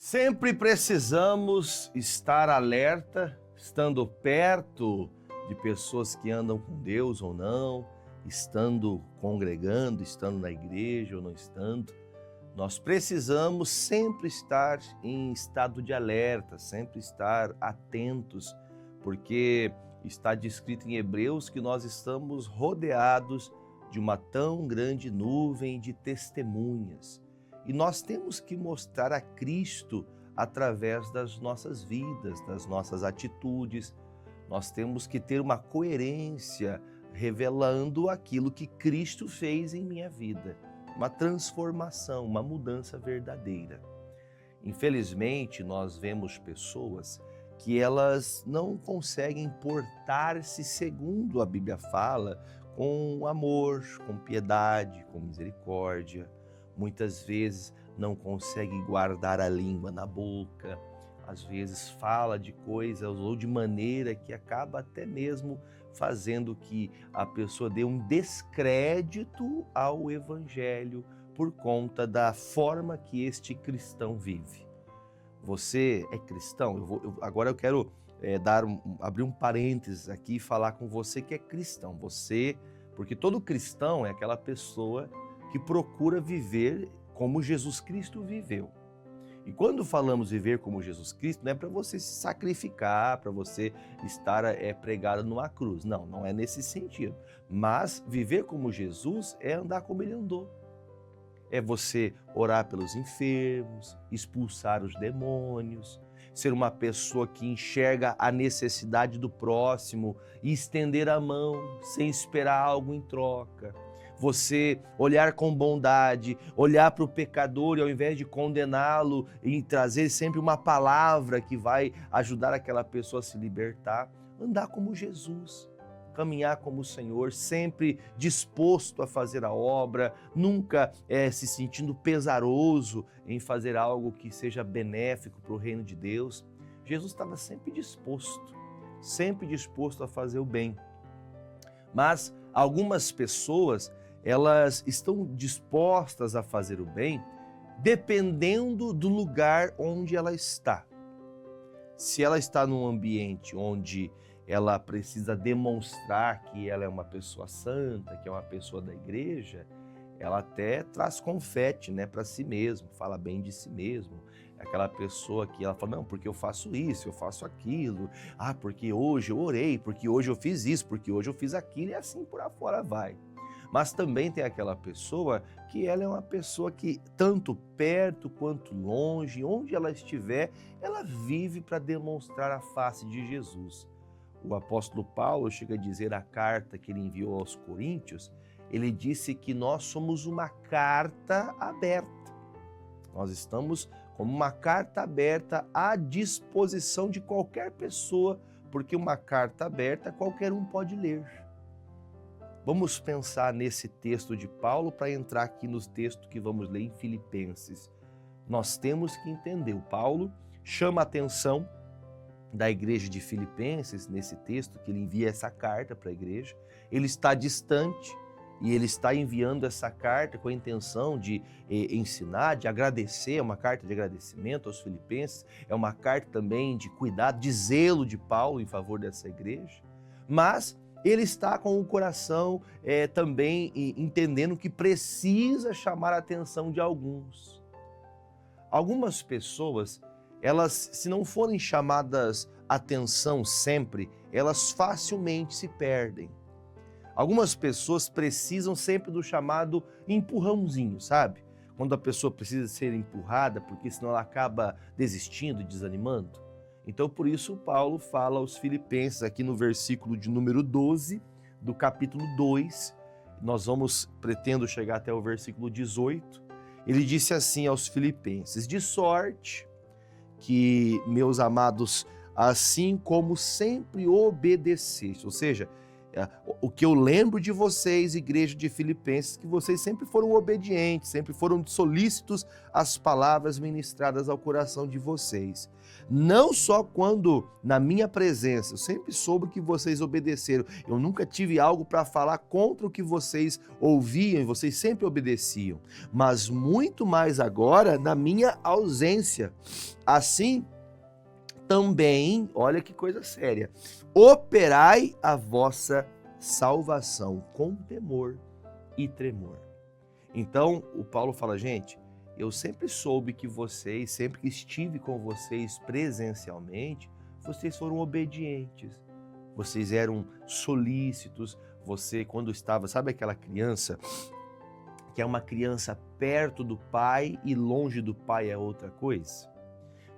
Sempre precisamos estar alerta, estando perto de pessoas que andam com Deus ou não, estando congregando, estando na igreja ou não estando. Nós precisamos sempre estar em estado de alerta, sempre estar atentos, porque está descrito em Hebreus que nós estamos rodeados de uma tão grande nuvem de testemunhas. E nós temos que mostrar a Cristo através das nossas vidas, das nossas atitudes. Nós temos que ter uma coerência revelando aquilo que Cristo fez em minha vida. Uma transformação, uma mudança verdadeira. Infelizmente, nós vemos pessoas que elas não conseguem portar-se segundo a Bíblia fala, com amor, com piedade, com misericórdia. Muitas vezes não consegue guardar a língua na boca, às vezes fala de coisas ou de maneira que acaba até mesmo fazendo que a pessoa dê um descrédito ao Evangelho por conta da forma que este cristão vive. Você é cristão? Agora eu quero abrir um parênteses aqui e falar com você que é cristão. Porque todo cristão é aquela pessoa que procura viver como Jesus Cristo viveu. E quando falamos viver como Jesus Cristo, não é para você se sacrificar, para você estar pregado numa cruz. Não, não é nesse sentido. Mas viver como Jesus é andar como ele andou. É você orar pelos enfermos, expulsar os demônios, ser uma pessoa que enxerga a necessidade do próximo e estender a mão sem esperar algo em troca. Você olhar com bondade, olhar para o pecador e ao invés de condená-lo e trazer sempre uma palavra que vai ajudar aquela pessoa a se libertar, andar como Jesus, caminhar como o Senhor, sempre disposto a fazer a obra, nunca se sentindo pesaroso em fazer algo que seja benéfico para o reino de Deus. Jesus estava sempre disposto a fazer o bem. Mas algumas pessoas, elas estão dispostas a fazer o bem dependendo do lugar onde ela está. Se ela está num ambiente onde ela precisa demonstrar que ela é uma pessoa santa, que é uma pessoa da igreja, ela até traz confete, para si mesmo, fala bem de si mesmo. Aquela pessoa que ela fala, não, porque eu faço isso, eu faço aquilo, porque hoje eu orei, porque hoje eu fiz isso, porque hoje eu fiz aquilo, e assim por afora vai. Mas também tem aquela pessoa que ela é uma pessoa que, tanto perto quanto longe, onde ela estiver, ela vive para demonstrar a face de Jesus. O apóstolo Paulo chega a dizer a carta que ele enviou aos Coríntios, ele disse que nós somos uma carta aberta. Nós estamos como uma carta aberta à disposição de qualquer pessoa, porque uma carta aberta qualquer um pode ler. Vamos pensar nesse texto de Paulo para entrar aqui nos textos que vamos ler em Filipenses. Nós temos que entender, o Paulo chama a atenção da igreja de Filipenses, nesse texto que ele envia essa carta para a igreja. Ele está distante e ele está enviando essa carta com a intenção de ensinar, de agradecer, é uma carta de agradecimento aos filipenses, é uma carta também de cuidado, de zelo de Paulo em favor dessa igreja, mas ele está com o coração também entendendo que precisa chamar a atenção de alguns. Algumas pessoas, elas, se não forem chamadas atenção sempre, elas facilmente se perdem. Algumas pessoas precisam sempre do chamado empurrãozinho, sabe? Quando a pessoa precisa ser empurrada, porque senão ela acaba desistindo, desanimando. Então, por isso, Paulo fala aos Filipenses, aqui no versículo de número 12, do capítulo 2, pretendo chegar até o versículo 18, ele disse assim aos Filipenses, de sorte que, meus amados, assim como sempre obedeceste, ou seja, O que eu lembro de vocês, igreja de Filipenses, que vocês sempre foram obedientes, sempre foram solícitos às palavras ministradas ao coração de vocês. Não só quando na minha presença, eu sempre soube que vocês obedeceram. Eu nunca tive algo para falar contra o que vocês ouviam e vocês sempre obedeciam. Mas muito mais agora na minha ausência. Assim, também, olha que coisa séria, operai a vossa salvação com temor e tremor. Então, o Paulo fala, gente, eu sempre soube que vocês, sempre que estive com vocês presencialmente, vocês foram obedientes, vocês eram solícitos, você quando estava, sabe aquela criança, que é uma criança perto do pai e longe do pai é outra coisa?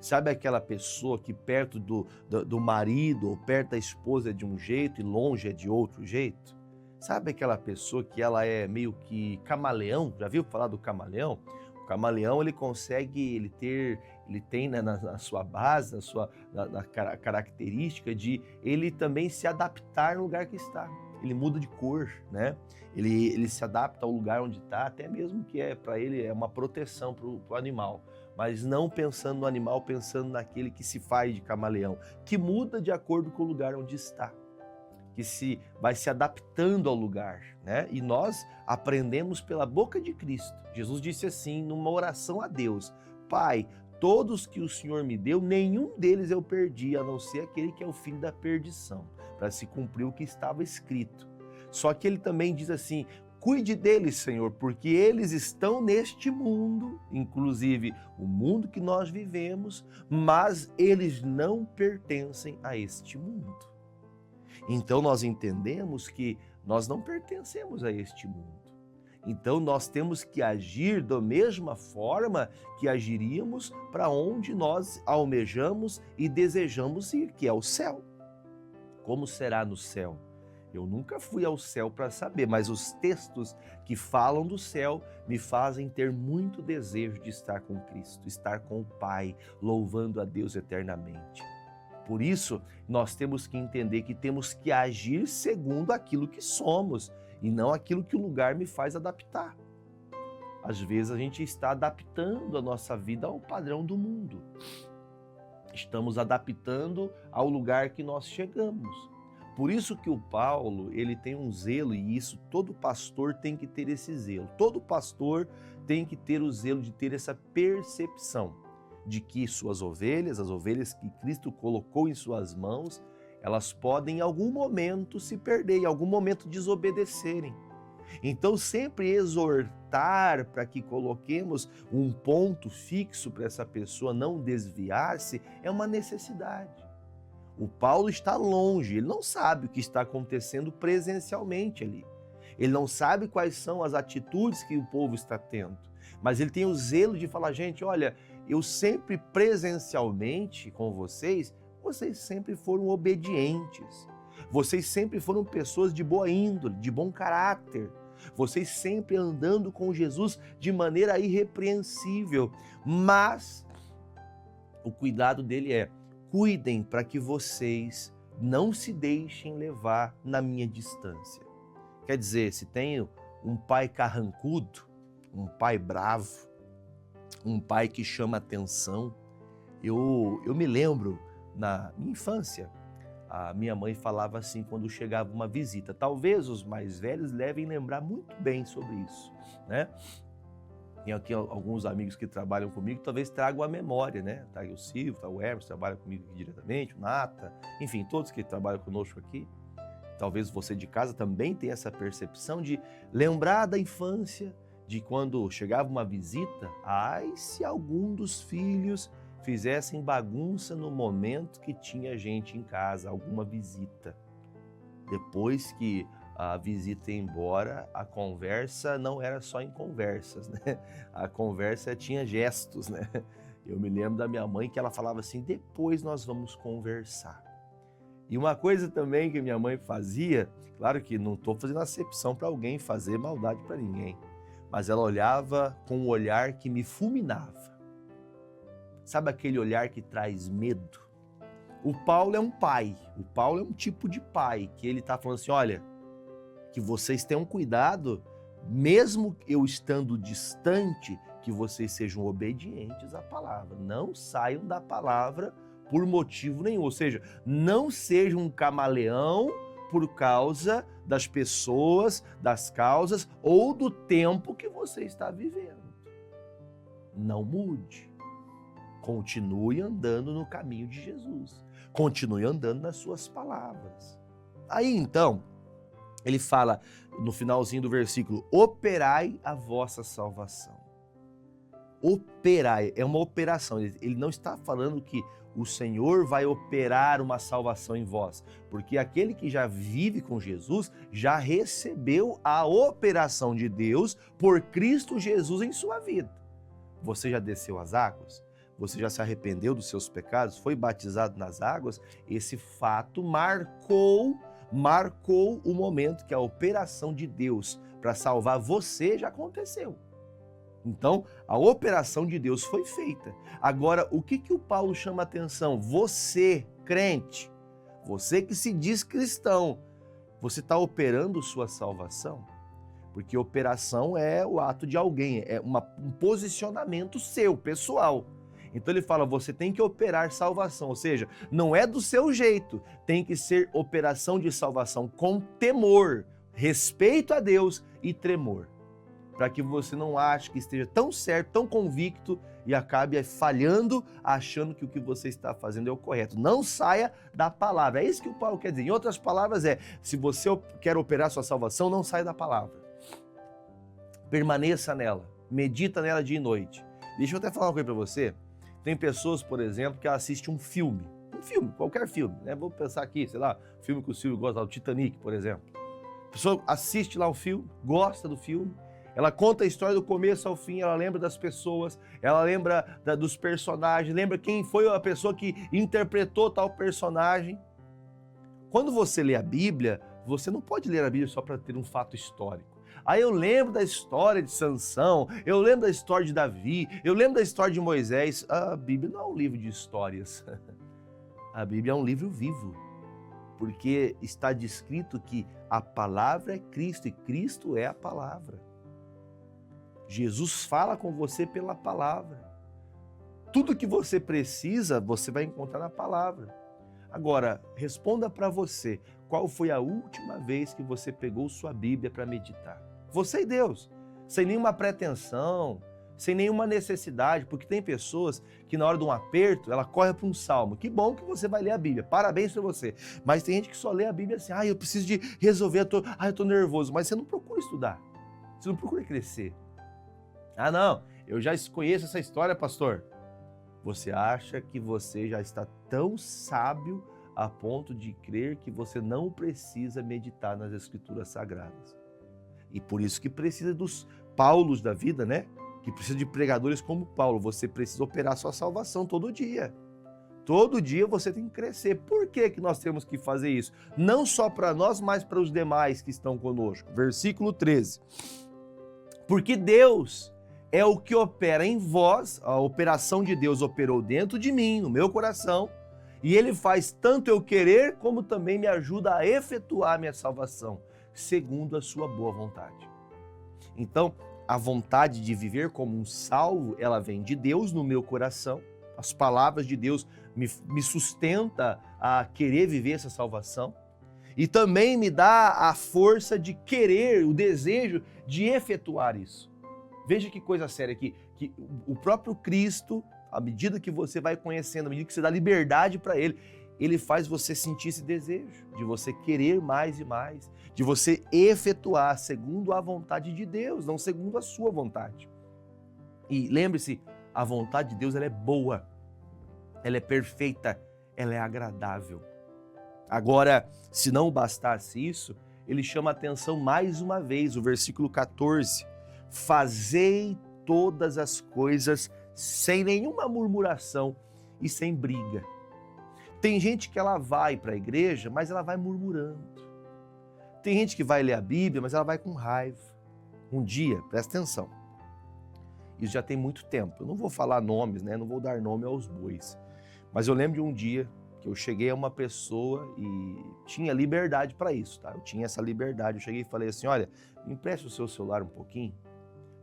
Sabe aquela pessoa que perto do marido ou perto da esposa é de um jeito e longe é de outro jeito? Sabe aquela pessoa que ela é meio que camaleão? Já viu falar do camaleão? O camaleão ele consegue, ele tem na sua base, na característica de ele também se adaptar no lugar que está. Ele muda de cor, né? Ele se adapta ao lugar onde está, até mesmo que para ele é uma proteção para o animal. Mas não pensando no animal, pensando naquele que se faz de camaleão, que muda de acordo com o lugar onde está, que vai se adaptando ao lugar, né? E nós aprendemos pela boca de Cristo. Jesus disse assim, numa oração a Deus, Pai, todos que o Senhor me deu, nenhum deles eu perdi, a não ser aquele que é o filho da perdição, para se cumprir o que estava escrito. Só que ele também diz assim, cuide deles, Senhor, porque eles estão neste mundo, inclusive o mundo que nós vivemos, mas eles não pertencem a este mundo. Então nós entendemos que nós não pertencemos a este mundo. Então nós temos que agir da mesma forma que agiríamos para onde nós almejamos e desejamos ir, que é o céu. Como será no céu? Eu nunca fui ao céu para saber, mas os textos que falam do céu me fazem ter muito desejo de estar com Cristo, estar com o Pai, louvando a Deus eternamente. Por isso, nós temos que entender que temos que agir segundo aquilo que somos e não aquilo que o lugar me faz adaptar. Às vezes a gente está adaptando a nossa vida ao padrão do mundo. Estamos adaptando ao lugar que nós chegamos. Por isso que o Paulo, ele tem um zelo, e isso todo pastor tem que ter esse zelo. Todo pastor tem que ter o zelo de ter essa percepção de que suas ovelhas, as ovelhas que Cristo colocou em suas mãos, elas podem em algum momento se perder, em algum momento desobedecerem. Então sempre exortar para que coloquemos um ponto fixo para essa pessoa não desviar-se é uma necessidade. O Paulo está longe, ele não sabe o que está acontecendo presencialmente ali. Ele não sabe quais são as atitudes que o povo está tendo. Mas ele tem o zelo de falar, gente, olha, eu sempre presencialmente com vocês sempre foram obedientes. Vocês sempre foram pessoas de boa índole, de bom caráter. Vocês sempre andando com Jesus de maneira irrepreensível. Mas o cuidado dele é, cuidem para que vocês não se deixem levar na minha distância. Quer dizer, se tenho um pai carrancudo, um pai bravo, um pai que chama atenção, eu me lembro na minha infância, a minha mãe falava assim quando chegava uma visita. Talvez os mais velhos devem lembrar muito bem sobre isso, né? Tem aqui alguns amigos que trabalham comigo, talvez tragam a memória, né? Tá aí o Silvio, tá o Hermes, trabalha comigo aqui diretamente, o Nata, enfim, todos que trabalham conosco aqui. Talvez você de casa também tenha essa percepção de lembrar da infância, de quando chegava uma visita, ai, se algum dos filhos fizessem bagunça no momento que tinha gente em casa, alguma visita. Depois que a visita ia embora, a conversa não era só em conversas, né? A conversa tinha gestos, né? Eu me lembro da minha mãe que ela falava assim, depois nós vamos conversar. E uma coisa também que minha mãe fazia, claro que não estou fazendo acepção para alguém fazer maldade para ninguém, mas ela olhava com um olhar que me fulminava. Sabe aquele olhar que traz medo? O Paulo é um pai, o Paulo é um tipo de pai, que ele está falando assim, olha, que vocês tenham cuidado, mesmo eu estando distante, que vocês sejam obedientes à palavra. Não saiam da palavra por motivo nenhum. Ou seja, não sejam um camaleão por causa das pessoas, das causas ou do tempo que você está vivendo. Não mude. Continue andando no caminho de Jesus. Continue andando nas suas palavras. Aí então, ele fala no finalzinho do versículo: operai a vossa salvação. Operai, é uma operação. Ele não está falando que o Senhor vai operar uma salvação em vós, porque aquele que já vive com Jesus já recebeu a operação de Deus por Cristo Jesus em sua vida. Você já desceu as águas? Você já se arrependeu dos seus pecados? Foi batizado nas águas? Esse fato marcou o momento que a operação de Deus para salvar você já aconteceu. Então, a operação de Deus foi feita. Agora, o que o Paulo chama a atenção? Você, crente, você que se diz cristão, você está operando sua salvação? Porque operação é o ato de alguém, é um posicionamento seu, pessoal. Então ele fala, você tem que operar salvação, ou seja, não é do seu jeito, tem que ser operação de salvação com temor, respeito a Deus e tremor. Para que você não ache que esteja tão certo, tão convicto e acabe falhando, achando que o que você está fazendo é o correto. Não saia da palavra. É isso que o Paulo quer dizer. Em outras palavras se você quer operar sua salvação, não saia da palavra. Permaneça nela, medita nela dia e noite. Deixa eu até falar uma coisa para você. Tem pessoas, por exemplo, que assistem um filme, qualquer filme, né? Vou pensar aqui, sei lá, filme que o Silvio gosta, o Titanic, por exemplo. A pessoa assiste lá o filme, gosta do filme, ela conta a história do começo ao fim, ela lembra das pessoas, ela lembra dos personagens, lembra quem foi a pessoa que interpretou tal personagem. Quando você lê a Bíblia, você não pode ler a Bíblia só para ter um fato histórico. Aí eu lembro da história de Sansão, eu lembro da história de Davi, eu lembro da história de Moisés. A Bíblia não é um livro de histórias. A Bíblia é um livro vivo, porque está descrito que a palavra é Cristo e Cristo é a palavra. Jesus fala com você pela palavra. Tudo que você precisa, você vai encontrar na palavra. Agora, responda para você, qual foi a última vez que você pegou sua Bíblia para meditar? Você e Deus, sem nenhuma pretensão, sem nenhuma necessidade, porque tem pessoas que na hora de um aperto, ela corre para um salmo. Que bom que você vai ler a Bíblia, parabéns para você. Mas tem gente que só lê a Bíblia assim, eu preciso de resolver, eu tô nervoso. Mas você não procura estudar, você não procura crescer. Não, eu já conheço essa história, pastor. Você acha que você já está tão sábio a ponto de crer que você não precisa meditar nas Escrituras Sagradas. E por isso que precisa dos Paulos da vida, né? Que precisa de pregadores como Paulo. Você precisa operar sua salvação todo dia. Todo dia você tem que crescer. Por que nós temos que fazer isso? Não só para nós, mas para os demais que estão conosco. Versículo 13. Porque Deus é o que opera em vós, a operação de Deus operou dentro de mim, no meu coração, e Ele faz tanto eu querer, como também me ajuda a efetuar minha salvação, segundo a sua boa vontade. Então, a vontade de viver como um salvo, ela vem de Deus no meu coração, as palavras de Deus me sustenta a querer viver essa salvação, e também me dá a força de querer, o desejo de efetuar isso. Veja que coisa séria aqui, que o próprio Cristo, à medida que você vai conhecendo, à medida que você dá liberdade para Ele, Ele faz você sentir esse desejo, de você querer mais e mais, de você efetuar segundo a vontade de Deus, não segundo a sua vontade. E lembre-se, a vontade de Deus ela é boa, ela é perfeita, ela é agradável. Agora, se não bastasse isso, Ele chama a atenção mais uma vez, o versículo 14, fazei todas as coisas sem nenhuma murmuração e sem briga. Tem gente que ela vai para a igreja, mas ela vai murmurando. Tem gente que vai ler a Bíblia, mas ela vai com raiva. Um dia, presta atenção, isso já tem muito tempo, eu não vou falar nomes, né? Não vou dar nome aos bois, mas eu lembro de um dia que eu cheguei a uma pessoa e tinha liberdade para isso, tá? Eu tinha essa liberdade. Eu cheguei e falei assim, olha, me empresta o seu celular um pouquinho.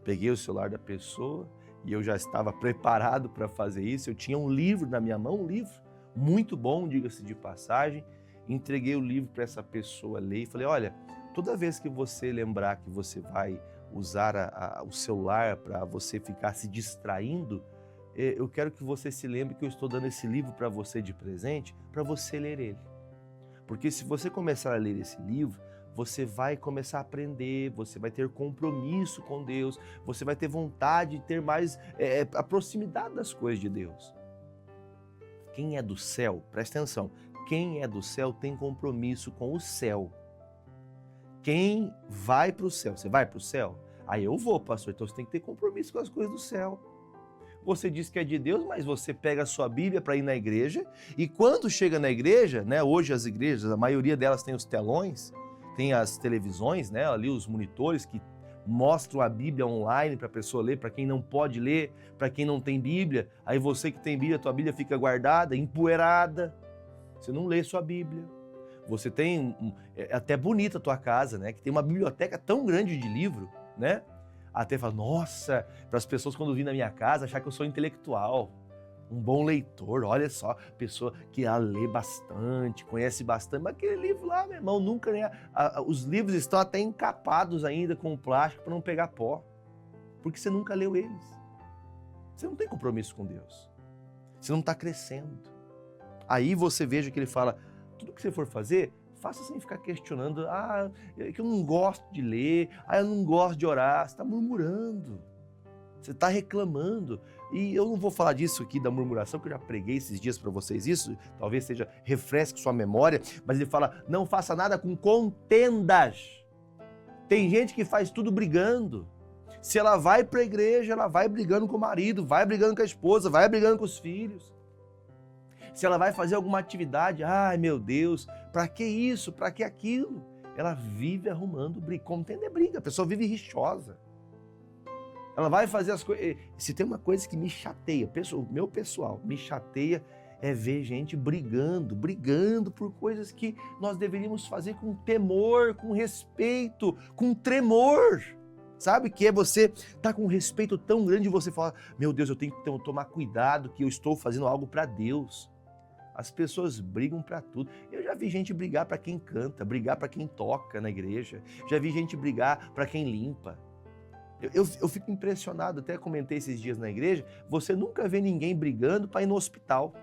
Peguei o celular da pessoa e eu já estava preparado para fazer isso. Eu tinha um livro na minha mão, um livro muito bom, diga-se de passagem. Entreguei o livro para essa pessoa ler e falei, olha, toda vez que você lembrar que você vai usar o celular para você ficar se distraindo, eu quero que você se lembre que eu estou dando esse livro para você de presente, para você ler ele. Porque se você começar a ler esse livro, você vai começar a aprender, você vai ter compromisso com Deus, você vai ter vontade de ter mais a proximidade das coisas de Deus. Quem é do céu, presta atenção, quem é do céu tem compromisso com o céu. Quem vai para o céu, você vai para o céu? Aí eu vou, pastor, então você tem que ter compromisso com as coisas do céu. Você diz que é de Deus, mas você pega a sua Bíblia para ir na igreja e quando chega na igreja, né, hoje as igrejas, a maioria delas tem os telões, tem as televisões, né, ali os monitores que mostram a Bíblia online para a pessoa ler, para quem não pode ler, para quem não tem Bíblia. Aí você que tem Bíblia, tua Bíblia fica guardada, empoeirada, você não lê sua Bíblia. Você tem, é até bonita a tua casa, né, que tem uma biblioteca tão grande de livro, né? Até fala, nossa, para as pessoas quando vir na minha casa achar que eu sou intelectual, um bom leitor, olha só, pessoa que lê bastante, conhece bastante, mas aquele livro lá, meu irmão, nunca, né? Os livros estão até encapados ainda com plástico para não pegar pó, porque você nunca leu eles. Você não tem compromisso com Deus, você não está crescendo. Aí você veja que ele fala, tudo que você for fazer, faça sem ficar questionando, é que eu não gosto de ler, eu não gosto de orar. Você está murmurando, você está reclamando. E eu não vou falar disso aqui, da murmuração, que eu já preguei esses dias para vocês isso, talvez seja, refresque sua memória, mas ele fala, não faça nada com contendas. Tem gente que faz tudo brigando. Se ela vai para a igreja, ela vai brigando com o marido, vai brigando com a esposa, vai brigando com os filhos. Se ela vai fazer alguma atividade, ai meu Deus, para que isso, para que aquilo? Ela vive arrumando briga. Contenda é briga, a pessoa vive rixosa. Ela vai fazer as coisas. Se tem uma coisa que me chateia, meu pessoal, me chateia é ver gente brigando por coisas que nós deveríamos fazer com temor, com respeito, com tremor. Sabe que é você tá com um respeito tão grande e você fala, meu Deus, eu tenho que tomar cuidado que eu estou fazendo algo para Deus. As pessoas brigam para tudo. Eu já vi gente brigar para quem canta, brigar para quem toca na igreja. Já vi gente brigar para quem limpa. Eu fico impressionado, até comentei esses dias na igreja, você nunca vê ninguém brigando para ir no hospital,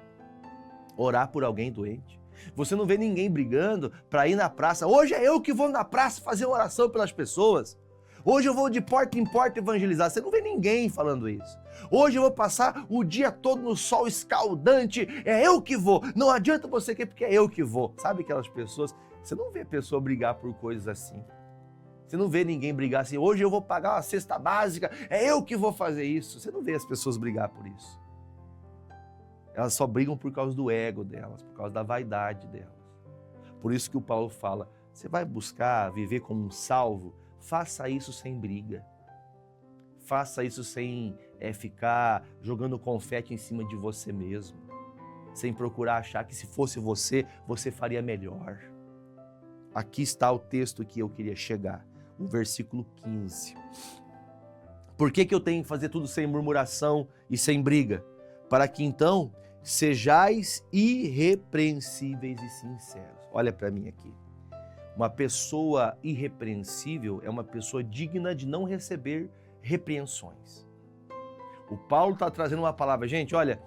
orar por alguém doente. Você não vê ninguém brigando para ir na praça. Hoje é eu que vou na praça fazer oração pelas pessoas. Hoje eu vou de porta em porta evangelizar. Você não vê ninguém falando isso. Hoje eu vou passar o dia todo no sol escaldante. É eu que vou. Não adianta você querer porque é eu que vou. Sabe aquelas pessoas? Você não vê a pessoa brigar por coisas assim. Você não vê ninguém brigar assim. Hoje eu vou pagar uma cesta básica. É eu que vou fazer isso. Você não vê as pessoas brigar por isso. Elas só brigam por causa do ego delas, por causa da vaidade delas. Por isso que o Paulo fala, você vai buscar viver como um salvo? Faça isso sem briga. Faça isso sem ficar jogando confete em cima de você mesmo. Sem procurar achar que se fosse você, você faria melhor. Aqui está o texto que eu queria chegar. O versículo 15. Por que eu tenho que fazer tudo sem murmuração e sem briga? Para que então sejais irrepreensíveis e sinceros. Olha para mim aqui. Uma pessoa irrepreensível é uma pessoa digna de não receber repreensões. O Paulo está trazendo uma palavra. Gente, olha,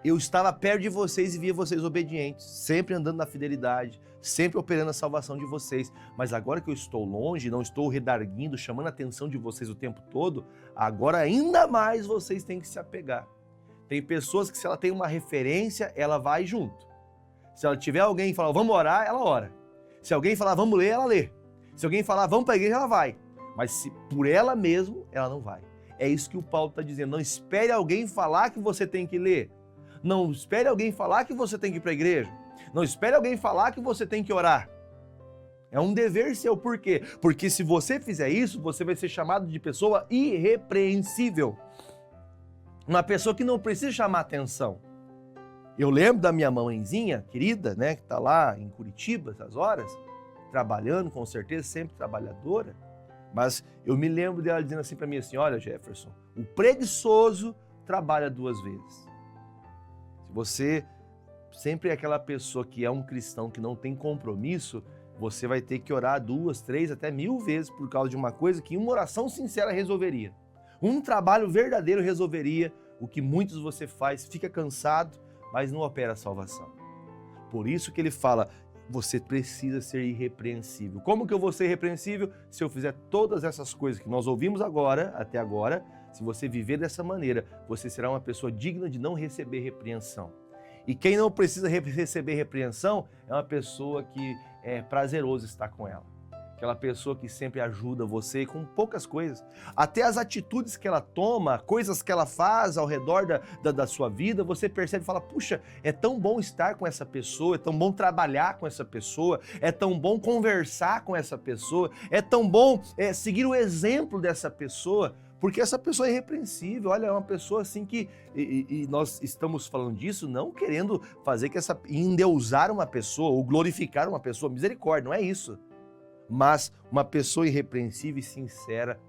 eu estava perto de vocês e via vocês obedientes, sempre andando na fidelidade, sempre operando a salvação de vocês. Mas agora que eu estou longe, não estou redarguindo, chamando a atenção de vocês o tempo todo, agora ainda mais vocês têm que se apegar. Tem pessoas que se ela tem uma referência, ela vai junto. Se ela tiver alguém que falar, vamos orar, ela ora. Se alguém falar, vamos ler, ela lê. Se alguém falar, vamos para a igreja, ela vai. Mas se por ela mesma, ela não vai. É isso que o Paulo está dizendo. Não espere alguém falar que você tem que ler. Não espere alguém falar que você tem que ir para a igreja. Não espere alguém falar que você tem que orar. É um dever seu. Por quê? Porque se você fizer isso, você vai ser chamado de pessoa irrepreensível. Uma pessoa que não precisa chamar atenção. Eu lembro da minha mãezinha querida, né, que está lá em Curitiba, essas horas, trabalhando, com certeza, sempre trabalhadora. Mas eu me lembro dela dizendo assim para mim assim, olha, Jefferson, o preguiçoso trabalha 2 vezes. Se você sempre é aquela pessoa que é um cristão que não tem compromisso, você vai ter que orar 2, 3, até 1000 vezes por causa de uma coisa que uma oração sincera resolveria. Um trabalho verdadeiro resolveria o que muitos de você faz, fica cansado, mas não opera a salvação. Por isso que ele fala, você precisa ser irrepreensível. Como que eu vou ser irrepreensível? Se eu fizer todas essas coisas que nós ouvimos agora, até agora, se você viver dessa maneira, você será uma pessoa digna de não receber repreensão. E quem não precisa receber repreensão é uma pessoa que é prazeroso estar com ela. Aquela pessoa que sempre ajuda você com poucas coisas. Até as atitudes que ela toma, coisas que ela faz ao redor da sua vida, você percebe e fala, puxa, é tão bom estar com essa pessoa, é tão bom trabalhar com essa pessoa, é tão bom conversar com essa pessoa, é tão bom seguir o exemplo dessa pessoa, porque essa pessoa é irrepreensível. Olha, é uma pessoa assim que, e nós estamos falando disso não querendo fazer que endeusar uma pessoa ou glorificar uma pessoa, misericórdia, não é isso. Mas uma pessoa irrepreensível e sincera,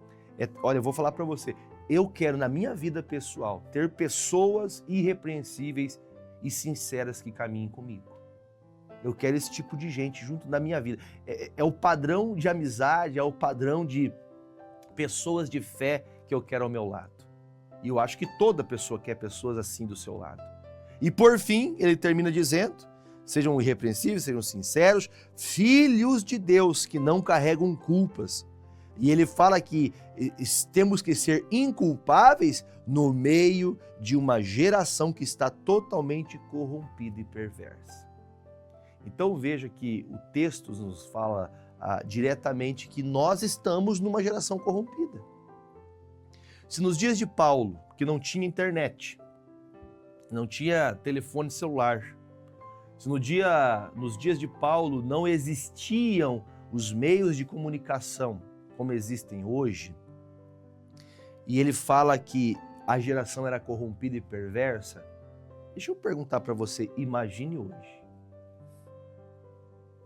olha, eu vou falar para você, eu quero na minha vida pessoal ter pessoas irrepreensíveis e sinceras que caminhem comigo. Eu quero esse tipo de gente junto na minha vida. É o padrão de amizade, é o padrão de pessoas de fé que eu quero ao meu lado. E eu acho que toda pessoa quer pessoas assim do seu lado. E por fim, ele termina dizendo, sejam irrepreensíveis, sejam sinceros, filhos de Deus que não carregam culpas. E ele fala que temos que ser inculpáveis no meio de uma geração que está totalmente corrompida e perversa. Então veja que o texto nos fala diretamente que nós estamos numa geração corrompida. Se nos dias de Paulo, que não tinha internet, não tinha telefone celular, se nos dias de Paulo não existiam os meios de comunicação como existem hoje, e ele fala que a geração era corrompida e perversa, deixa eu perguntar para você, imagine hoje.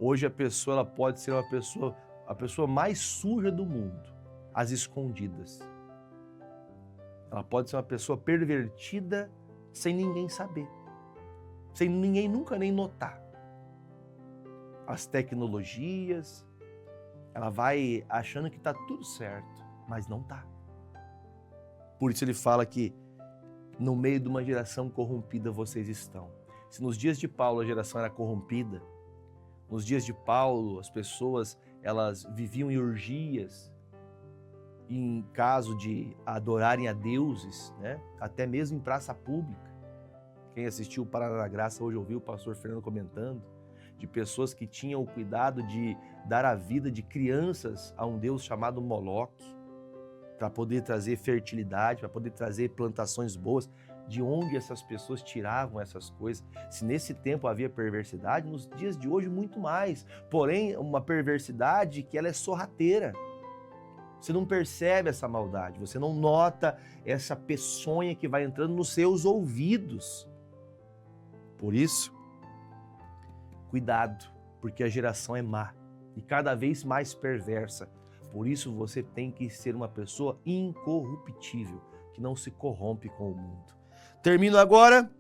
Hoje a pessoa ela pode ser a pessoa mais suja do mundo, às escondidas. Ela pode ser uma pessoa pervertida sem ninguém saber, sem ninguém nunca nem notar. As tecnologias, ela vai achando que está tudo certo, mas não está. Por isso ele fala que no meio de uma geração corrompida vocês estão. Se nos dias de Paulo a geração era corrompida, nos dias de Paulo as pessoas elas viviam em orgias, em caso de adorarem a deuses, né? Até mesmo em praça pública. Quem assistiu o Paraná da Graça hoje ouviu o pastor Fernando comentando de pessoas que tinham o cuidado de dar a vida de crianças a um deus chamado Moloque, para poder trazer fertilidade, para poder trazer plantações boas. De onde essas pessoas tiravam essas coisas? Se nesse tempo havia perversidade, nos dias de hoje muito mais. Porém, uma perversidade que ela é sorrateira. Você não percebe essa maldade, você não nota essa peçonha que vai entrando nos seus ouvidos. Por isso, cuidado, porque a geração é má e cada vez mais perversa. Por isso você tem que ser uma pessoa incorruptível, que não se corrompe com o mundo. Termino agora,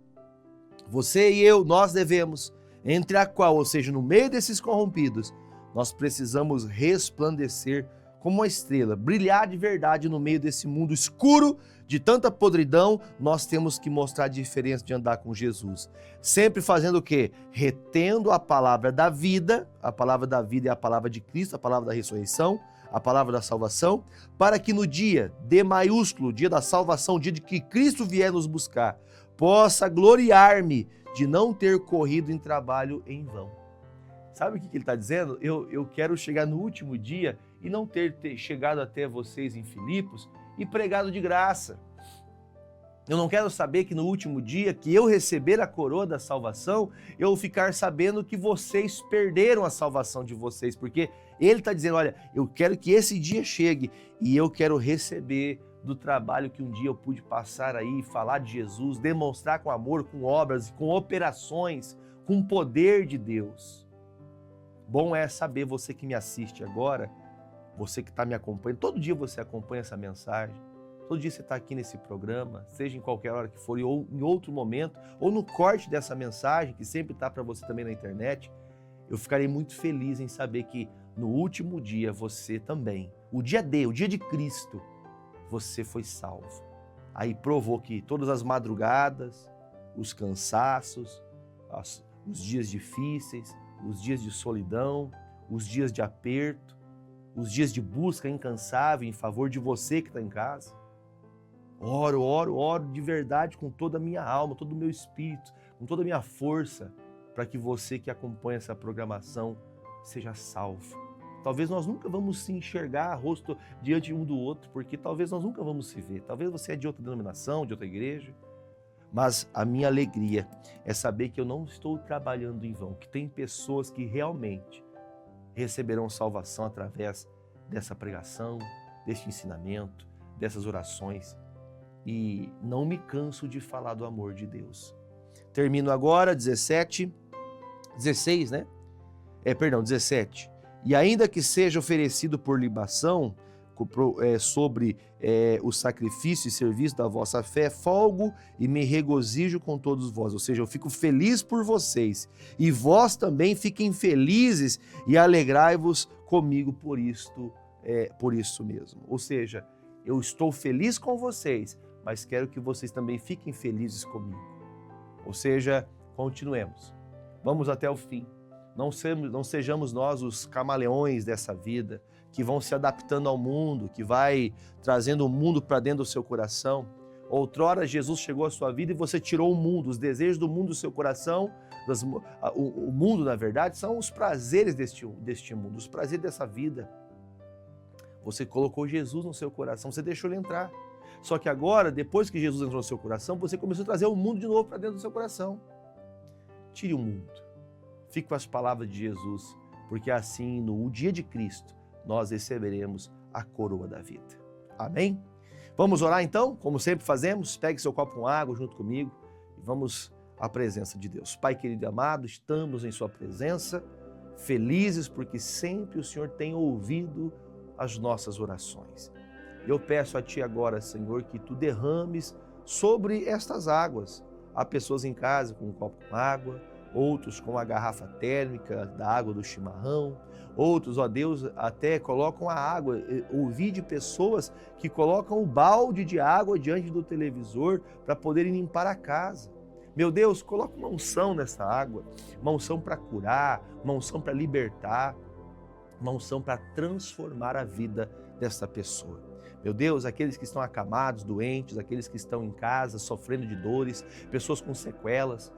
você e eu, nós devemos, entre a qual, ou seja, no meio desses corrompidos, nós precisamos resplandecer como uma estrela, brilhar de verdade no meio desse mundo escuro, de tanta podridão. Nós temos que mostrar a diferença de andar com Jesus. Sempre fazendo o quê? Retendo a palavra da vida. A palavra da vida é a palavra de Cristo, a palavra da ressurreição, a palavra da salvação, para que no dia, D maiúsculo, dia da salvação, dia de que Cristo vier nos buscar, possa gloriar-me de não ter corrido em trabalho em vão. Sabe o que ele está dizendo? Eu quero chegar no último dia e não ter chegado até vocês em Filipos e pregado de graça. Eu não quero saber que no último dia que eu receber a coroa da salvação, eu ficar sabendo que vocês perderam a salvação de vocês, porque ele está dizendo, olha, eu quero que esse dia chegue e eu quero receber do trabalho que um dia eu pude passar aí, falar de Jesus, demonstrar com amor, com obras, com operações, com o poder de Deus. Bom é saber, você que me assiste agora, você que está me acompanhando, todo dia você acompanha essa mensagem, todo dia você está aqui nesse programa, seja em qualquer hora que for, ou em outro momento, ou no corte dessa mensagem, que sempre está para você também na internet, eu ficarei muito feliz em saber que no último dia você também, o dia de Cristo, você foi salvo. Aí provou que todas as madrugadas, os cansaços, os dias difíceis, os dias de solidão, os dias de aperto, os dias de busca incansável em favor de você que está em casa. Oro de verdade com toda a minha alma, todo o meu espírito, com toda a minha força, para que você que acompanha essa programação seja salvo. Talvez nós nunca vamos se enxergar rosto diante um do outro, porque talvez nós nunca vamos se ver. Talvez você é de outra denominação, de outra igreja. Mas a minha alegria é saber que eu não estou trabalhando em vão, que tem pessoas que realmente receberão salvação através dessa pregação, deste ensinamento, dessas orações. E não me canso de falar do amor de Deus. Termino agora, 16, né? 17. E ainda que seja oferecido por libação sobre o sacrifício e serviço da vossa fé, folgo e me regozijo com todos vós. Ou seja, eu fico feliz por vocês. E vós também fiquem felizes e alegrai-vos comigo por isso mesmo. Ou seja, eu estou feliz com vocês, mas quero que vocês também fiquem felizes comigo. Ou seja, continuemos. Vamos até o fim. Não sejamos nós os camaleões dessa vida, que vão se adaptando ao mundo, que vai trazendo o mundo para dentro do seu coração. Outrora Jesus chegou à sua vida e você tirou o mundo, os desejos do mundo do seu coração. O mundo, na verdade, são os prazeres deste mundo, os prazeres dessa vida. Você colocou Jesus no seu coração, você deixou ele entrar. Só que agora, depois que Jesus entrou no seu coração, você começou a trazer o mundo de novo para dentro do seu coração. Tire o mundo. Fique com as palavras de Jesus, porque assim, no dia de Cristo, nós receberemos a coroa da vida. Amém? Vamos orar então, como sempre fazemos? Pegue seu copo com água junto comigo e vamos à presença de Deus. Pai querido e amado, estamos em sua presença, felizes porque sempre o Senhor tem ouvido as nossas orações. Eu peço a Ti agora, Senhor, que Tu derrames sobre estas águas. Há pessoas em casa com um copo com água, outros com a garrafa térmica da água do chimarrão, outros, ó Deus, até colocam a água. Ouvi de pessoas que colocam o balde de água diante do televisor para poderem limpar a casa. Meu Deus, coloca uma unção nessa água, uma unção para curar, uma unção para libertar, uma unção para transformar a vida dessa pessoa. Meu Deus, aqueles que estão acamados, doentes, aqueles que estão em casa sofrendo de dores, pessoas com sequelas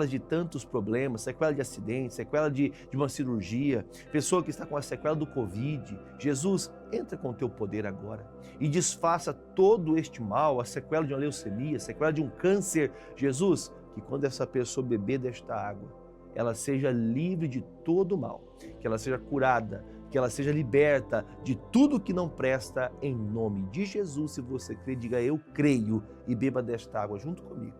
de tantos problemas, sequela de acidente, sequela de uma cirurgia, pessoa que está com a sequela do Covid. Jesus, entra com o teu poder agora e desfaça todo este mal, a sequela de uma leucemia, a sequela de um câncer. Jesus, que quando essa pessoa beber desta água, ela seja livre de todo mal, que ela seja curada, que ela seja liberta de tudo que não presta, em nome de Jesus. Se você crê, diga eu creio e beba desta água junto comigo.